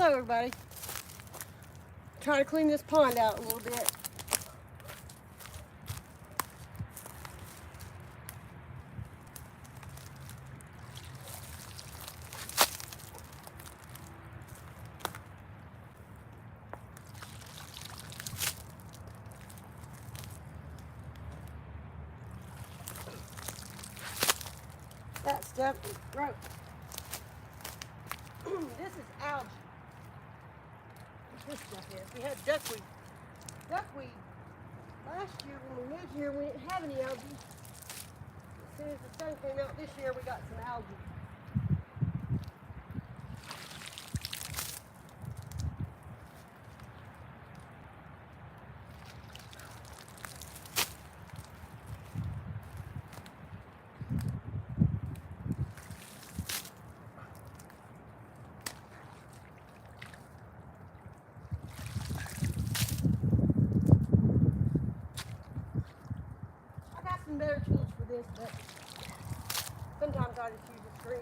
Hello everybody. Trying to clean this pond out a little bit. That stuff is gross. This is algae. This stuff is. We had duckweed. Duckweed. Last year when we moved here, we didn't have any algae. As soon as the sun came out this year, we got some algae. Better tools for this, but sometimes I just use a screen.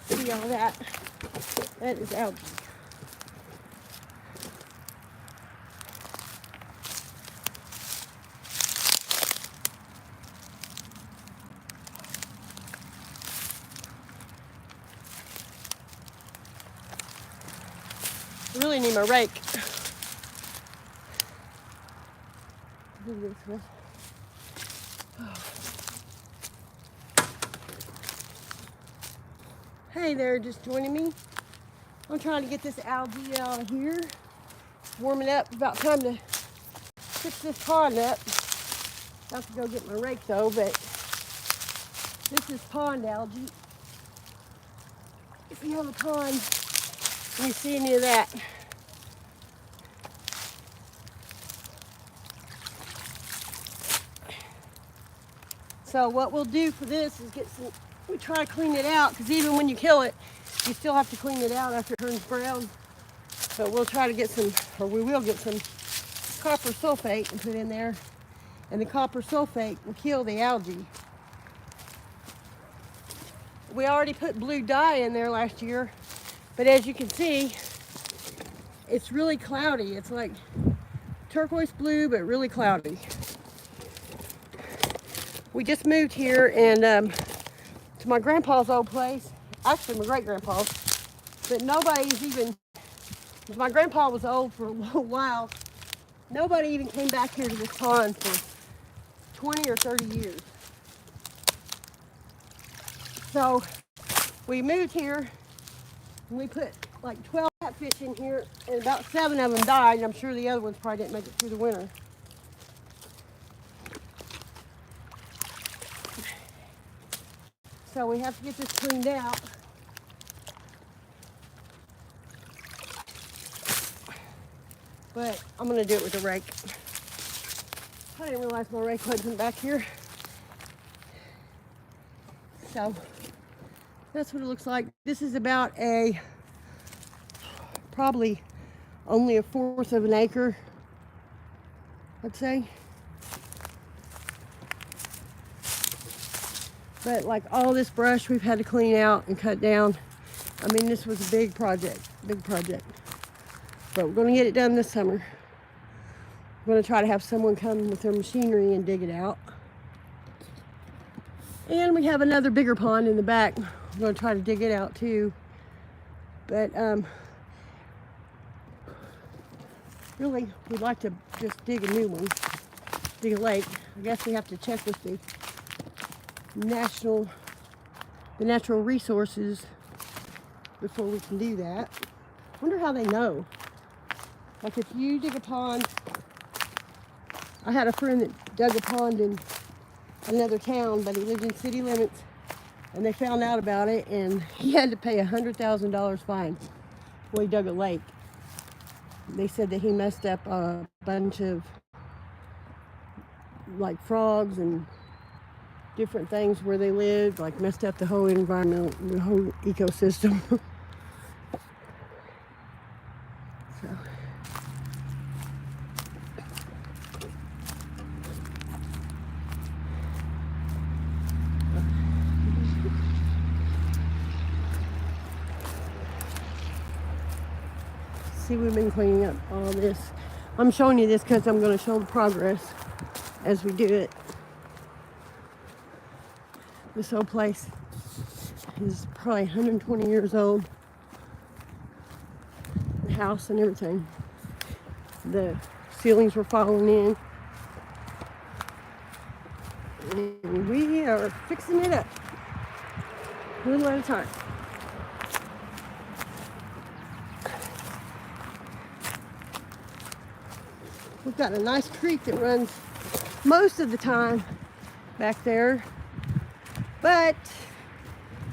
See all that? That is algae. I really need my rake. Do this with. Hey there, just joining me. I'm trying to get this algae out of here. Warm it up. About time to fix this pond up. Have to go get my rake though, but this is pond algae. If you have a pond, you see any of that. So what we'll do for this is get some, we try to clean it out, because even when you kill it, you still have to clean it out after it turns brown. But we'll try to get some, or we will get some copper sulfate and put in there. And the copper sulfate will kill the algae. We already put blue dye in there last year, but as you can see, it's really cloudy. It's like turquoise blue, but really cloudy. We just moved here and to my grandpa's old place, actually my great-grandpa's, but nobody's even, my grandpa was old for a little while, nobody even came back here to this pond for 20 or 30 years. So we moved here and we put like 12 catfish in here and about 7 of them died, and I'm sure the other ones probably didn't make it through the winter. So we have to get this cleaned out. But I'm gonna do it with a rake. I didn't realize my rake wasn't back here. So that's what it looks like. This is about probably only 1/4 of an acre, I'd say. But like all this brush we've had to clean out and cut down. I mean, this was a big project. But we're gonna get it done this summer. We're gonna try to have someone come with their machinery and dig it out. And we have another bigger pond in the back. We're gonna try to dig it out too. But really, we'd like to just dig a new one, dig a lake. I guess we have to check with the National the natural resources before we can do that. Wonder how they know. Like if you dig a pond, I had a friend that dug a pond in another town, but he lived in city limits, and they found out about it, and he had to pay $100,000 fine when he dug a lake. They said that he messed up a bunch of like frogs and different things where they lived, like messed up the whole environment, the whole ecosystem. So. See, we've been cleaning up all this. I'm showing you this because I'm going to show the progress as we do it. This whole place is probably 120 years old. The house and everything. The ceilings were falling in. And we are fixing it up. A little at a time. We've got a nice creek that runs most of the time back there, but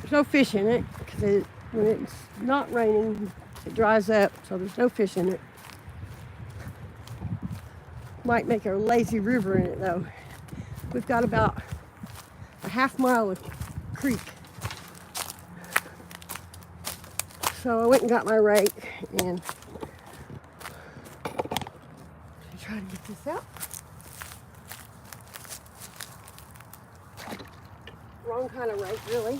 there's no fish in it because when it's not raining, it dries up, so there's no fish in it. Might make a lazy river in it though. We've got about a half mile of creek. So I went and got my rake and try to get this out. Wrong kind of rake, really.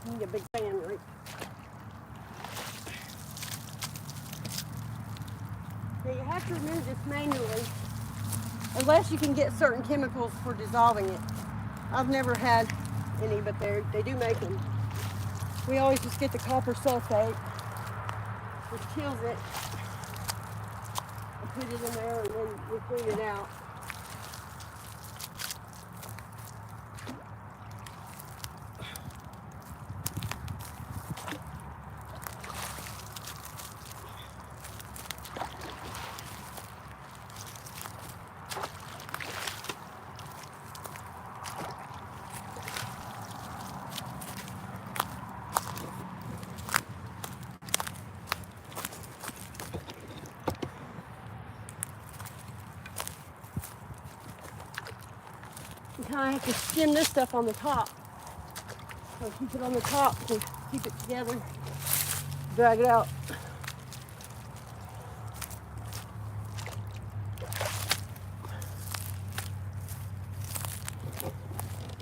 Need a big fan rake. Now you have to remove this manually, unless you can get certain chemicals for dissolving it. I've never had any, but they do make them. We always just get the copper sulfate, which kills it. Put it in there and then we clean it out. You kind of have to skim this stuff on the top. So keep it on the top to keep it together. Drag it out.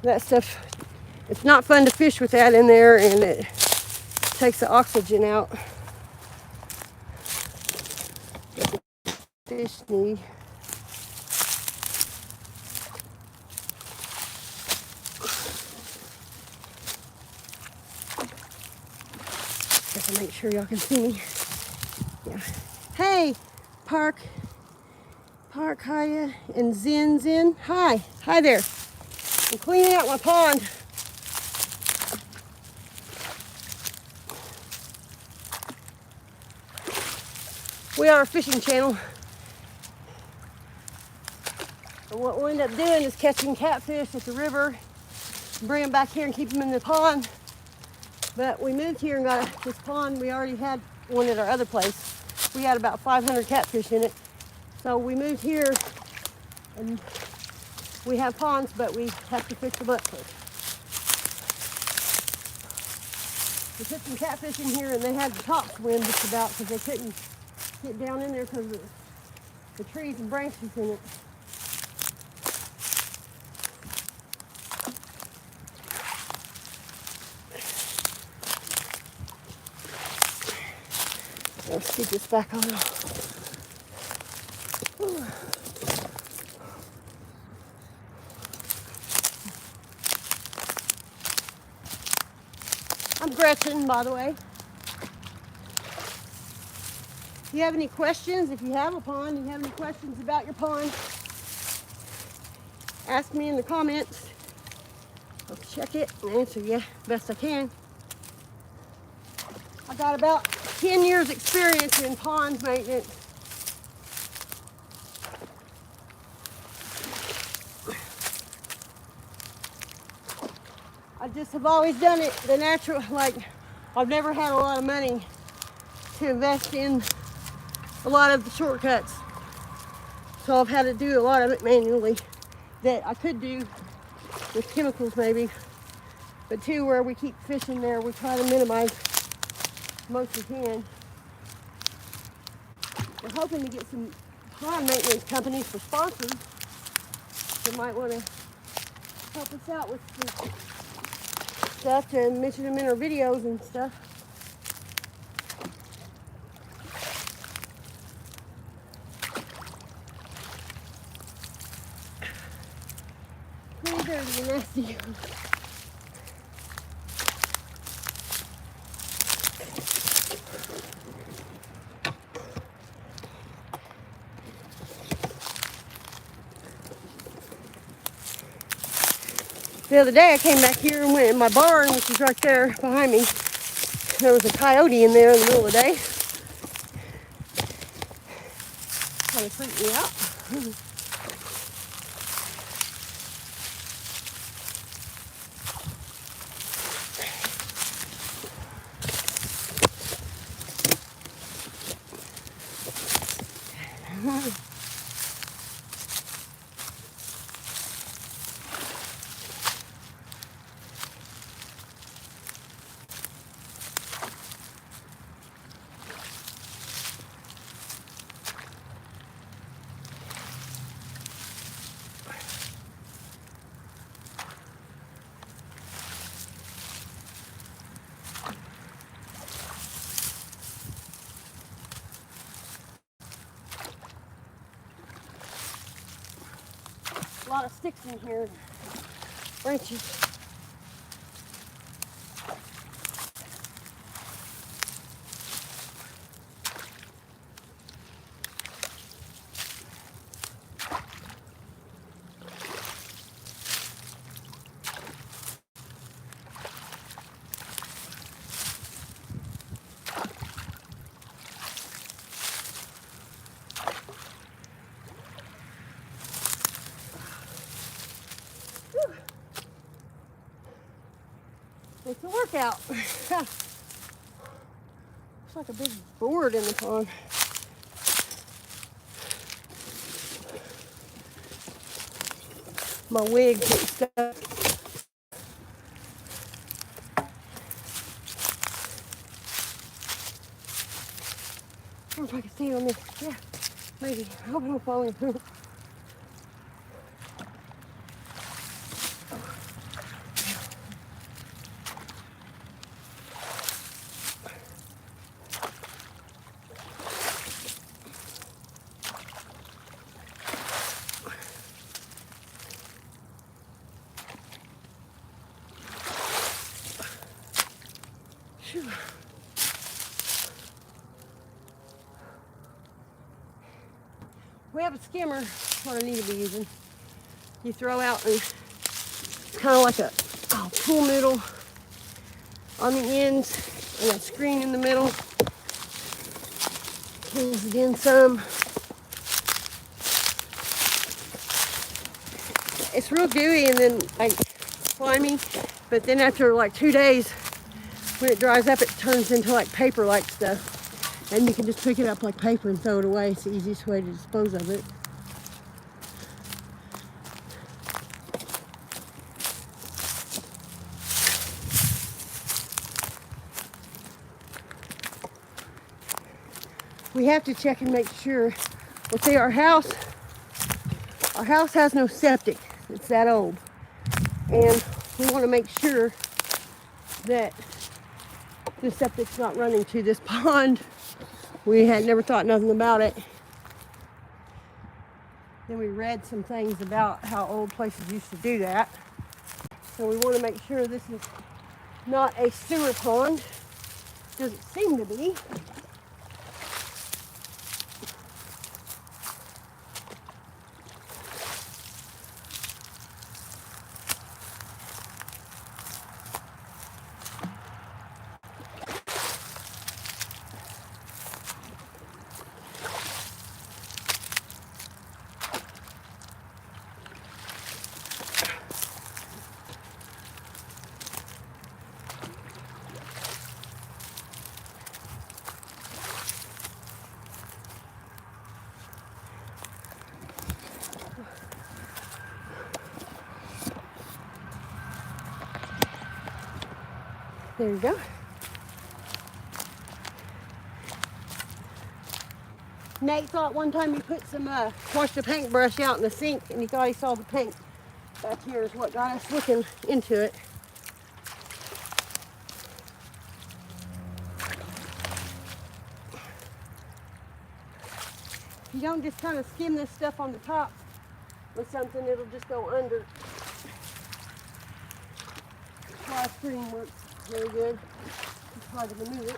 That stuff, it's not fun to fish with that in there, and it takes the oxygen out that the fish need. Make sure y'all can see me. Yeah. Hey, Park, Hiya, and Zin. Hi there. I'm cleaning out my pond. We are a fishing channel. And what we'll end up doing is catching catfish at the river, bring them back here and keep them in the pond. But we moved here and got this pond. We already had one at our other place. We had about 500 catfish in it. So we moved here and we have ponds, but we have to fix them up first. We put some catfish in here and they had the top swim just about because they couldn't get down in there because of the trees and branches in it. Let's get this back on. I'm Gretchen, by the way. If you have any questions, if you have a pond, you have any questions about your pond, ask me in the comments. I'll check it and answer you best I can. I got about 10 years experience in pond maintenance. I just have always done it the natural, like I've never had a lot of money to invest in a lot of the shortcuts. So I've had to do a lot of it manually that I could do with chemicals maybe. But too, where we keep fishing there, we try to minimize most we can. We're hoping to get some pond maintenance companies for sponsors that might want to help us out with some stuff and mention them in our videos and stuff. Pretty dirty and nasty. The other day I came back here and went in my barn, which is right there behind me. There was a coyote in there in the middle of the day. Kind of freaked me out. A lot of sticks in here, branches. It's a workout. Looks like a big board in the pond. My wig gets stuck. I don't know if I can stand on this. Yeah, maybe. I hope I don't fall in. We have a skimmer, what I need to be using. You throw out and kind of like a pool noodle on the ends and a screen in the middle. Pulls it in some. It's real gooey and then like slimy, but then after like 2 days, when it dries up, it turns into like paper-like stuff. And you can just pick it up like paper and throw it away. It's the easiest way to dispose of it. We have to check and make sure. Well, see, our house has no septic. It's that old. And we want to make sure that the septic's not running to this pond. We had never thought nothing about it. Then we read some things about how old places used to do that. So we want to make sure this is not a sewer pond. Doesn't seem to be. There you go. Nate thought one time he put some, washed a paintbrush out in the sink, and he thought he saw the paint. Back here is what got us looking into it. If you don't just kind of skim this stuff on the top with something, it'll just go under. Fly screen works very good. It's hard to remove it.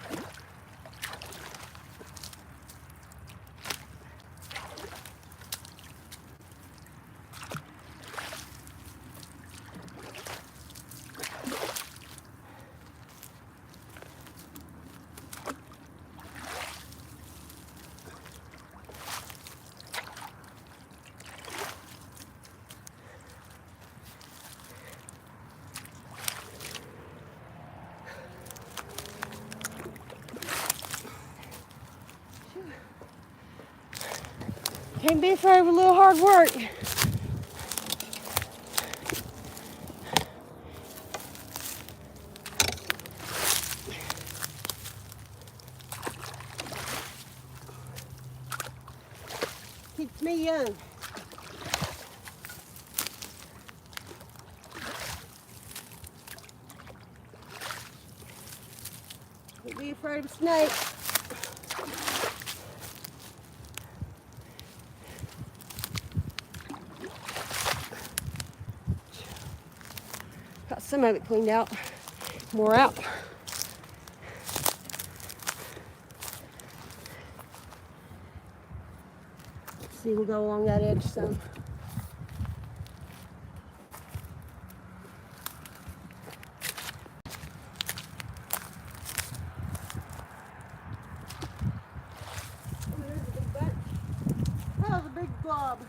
Can't be afraid of a little hard work. Keeps me young. Can't be afraid of a snake. Got some of it cleaned out, more out. Let's see, we'll go along that edge some. Oh, there's a big bunch. That was a big blob.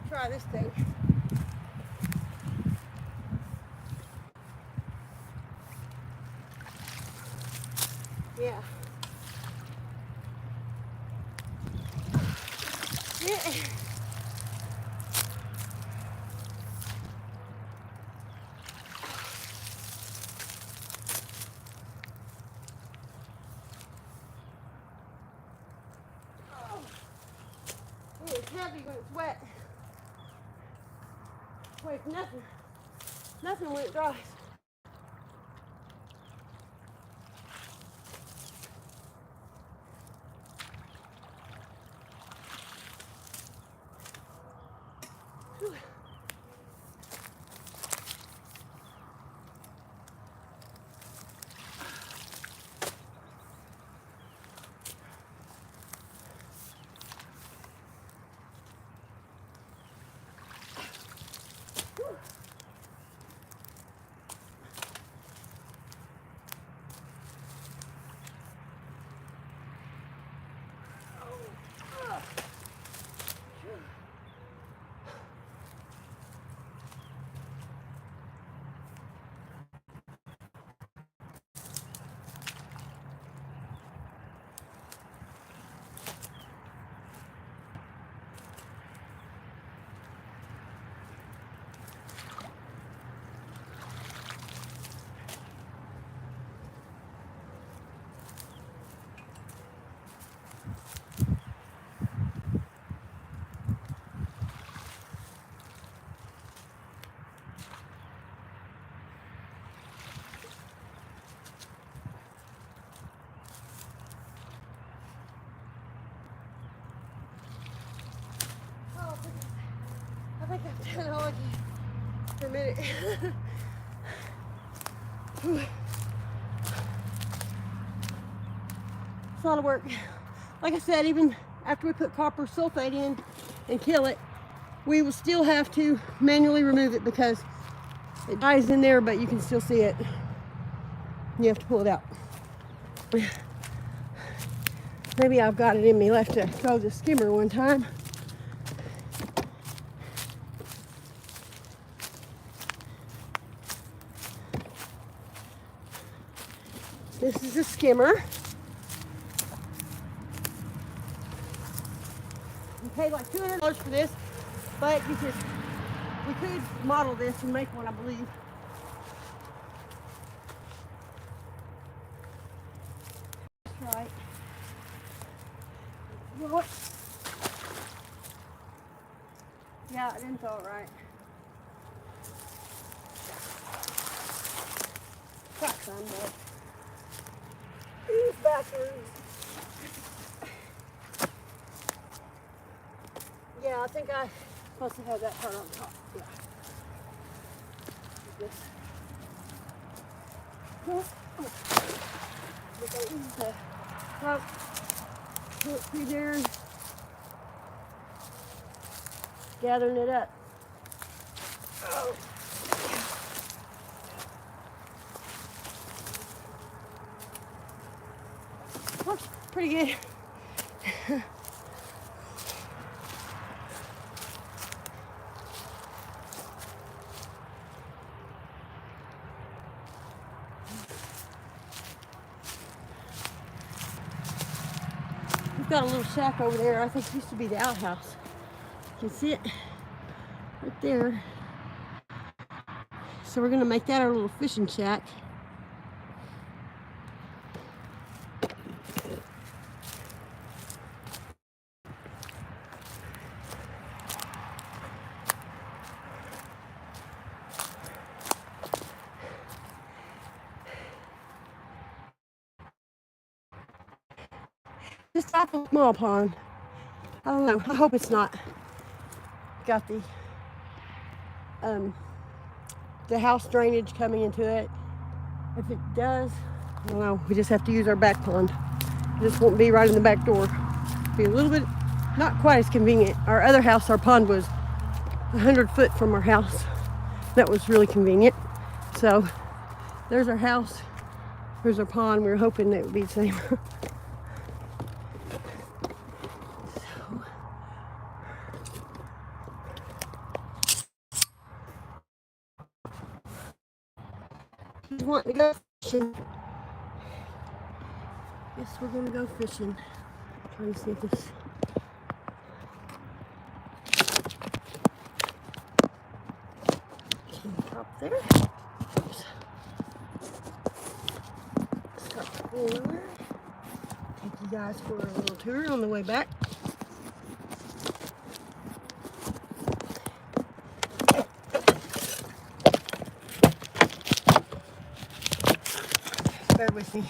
Try this thing. Yeah. Yeah. Oh. It's heavy when it's wet. Wait, nothing when it dries. Whew. I think I've done algae for a minute. It's a lot of work. Like I said, even after we put copper sulfate in and kill it, we will still have to manually remove it because it dies in there, but you can still see it. You have to pull it out. Maybe I've got it in me left to throw the skimmer one time. This is a skimmer. You pay like $200 for this, but we could model this and make one, I believe. That's right. What? Yeah, I didn't throw it right. Got some, but these bathrooms. Yeah, I think I must have had that part on top. Yeah. This. The top. Put it through there. Gathering it up. Oh. Looks pretty good. We've got a little shack over there. I think it used to be the outhouse. You can see it right there. So we're gonna make that our little fishing shack. This type of small pond. I don't know. I hope it's not got the house drainage coming into it. If it does, I don't know. We just have to use our back pond. This won't be right in the back door. Be a little bit not quite as convenient. Our other house, our pond was 100 foot from our house. That was really convenient. So there's our house. There's our pond. We were hoping that it would be the same. Want to go fishing. Guess we're gonna go fishing. Trying to see if this can top there. Start the cooler. Take you guys for a little tour on the way back. Bear with me.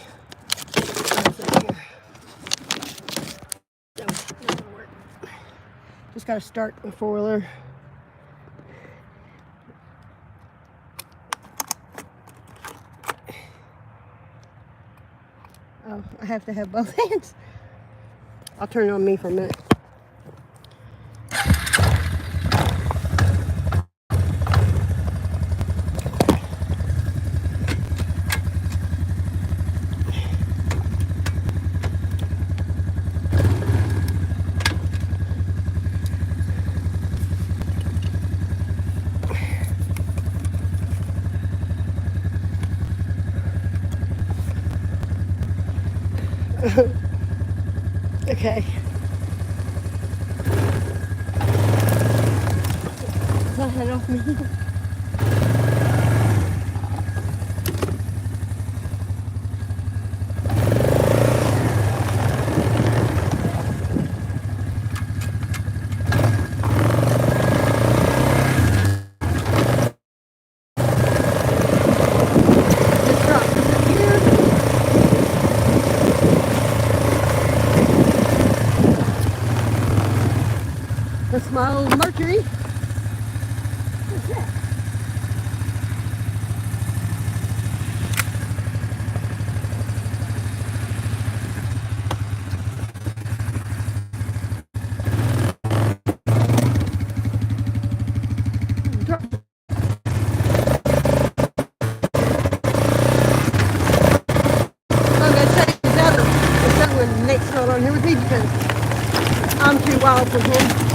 No, not gonna work. Just gotta start the four-wheeler. Oh, I have to have both hands. I'll turn it on me for a minute. Okay. That head off me. That's my old Mercury. What's that? here with me because I'm too wild for him.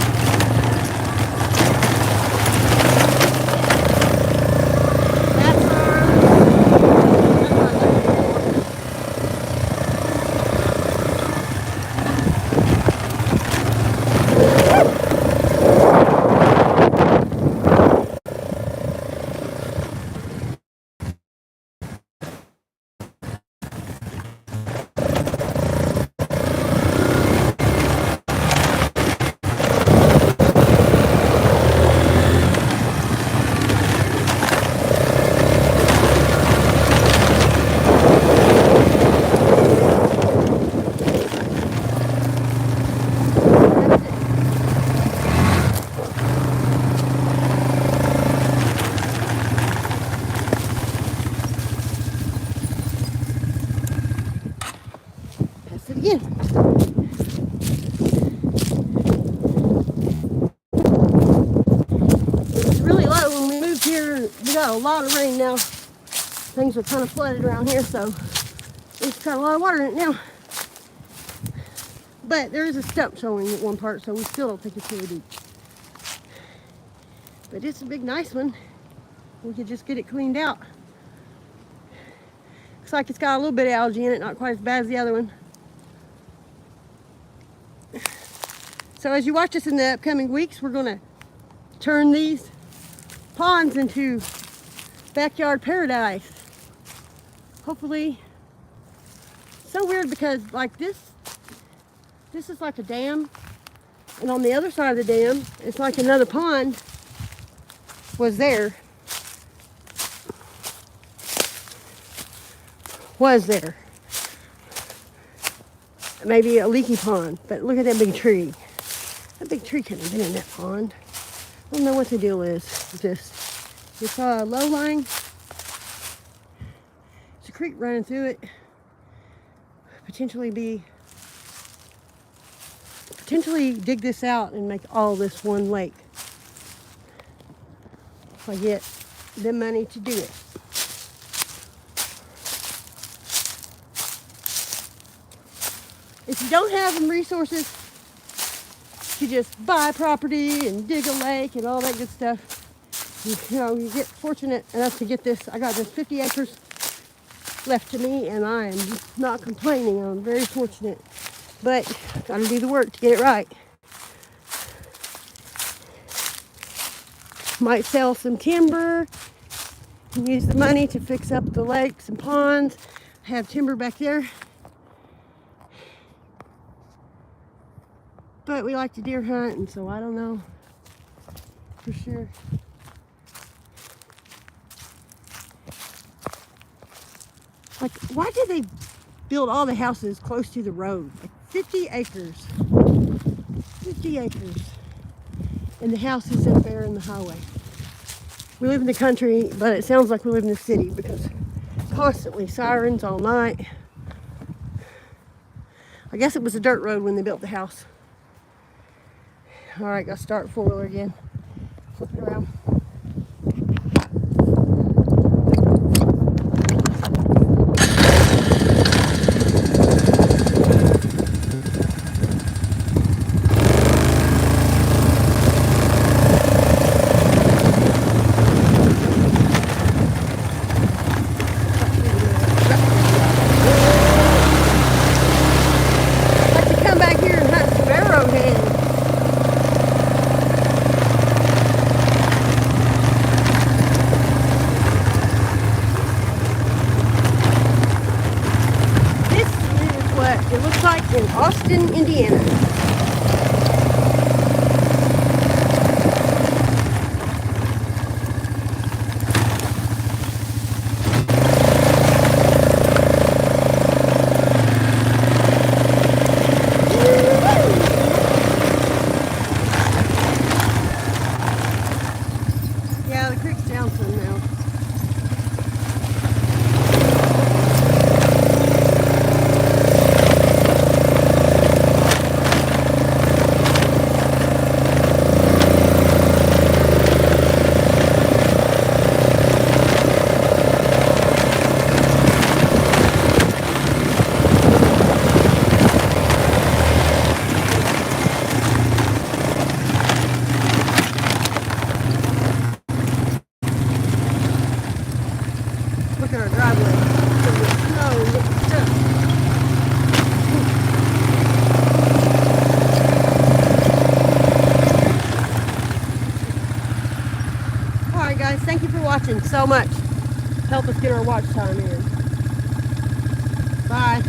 That's it again. It's really low. When we moved here, we got a lot of rain now. Things are kind of flooded around here, so it's got a lot of water in it now. But there is a stump showing at one part, so we still don't think it's really deep. But it's a big, nice one. We could just get it cleaned out. Looks like it's got a little bit of algae in it, not quite as bad as the other one. So as you watch us in the upcoming weeks, we're going to turn these ponds into backyard paradise. Hopefully. So weird because like this is like a dam, and on the other side of the dam, it's like another pond was there. Maybe a leaky pond, but look at that big tree. That big tree couldn't have been in that pond. I don't know what the deal is with this. It's low lying. There's a creek running through it. Potentially dig this out and make all this one lake. If I get the money to do it. If you don't have the resources to just buy property and dig a lake and all that good stuff, you get fortunate enough to get this. I got this 50 acres left to me, and I am not complaining. I'm very fortunate, but got to do the work to get it right. Might sell some timber and use the money to fix up the lakes and ponds. I have timber back there, but we like to deer hunt, and so I don't know for sure. Like, why did they build all the houses close to the road? Like 50 acres. 50 acres. And the house is up there in the highway. We live in the country, but it sounds like we live in the city because constantly sirens all night. I guess it was a dirt road when they built the house. All right, gotta start four-wheeler again. Flip it around. It looks like in Austin, Indiana. Yeah, the creek's down some now. right, guys. Thank you for watching so much. Help us get our watch time in. Bye.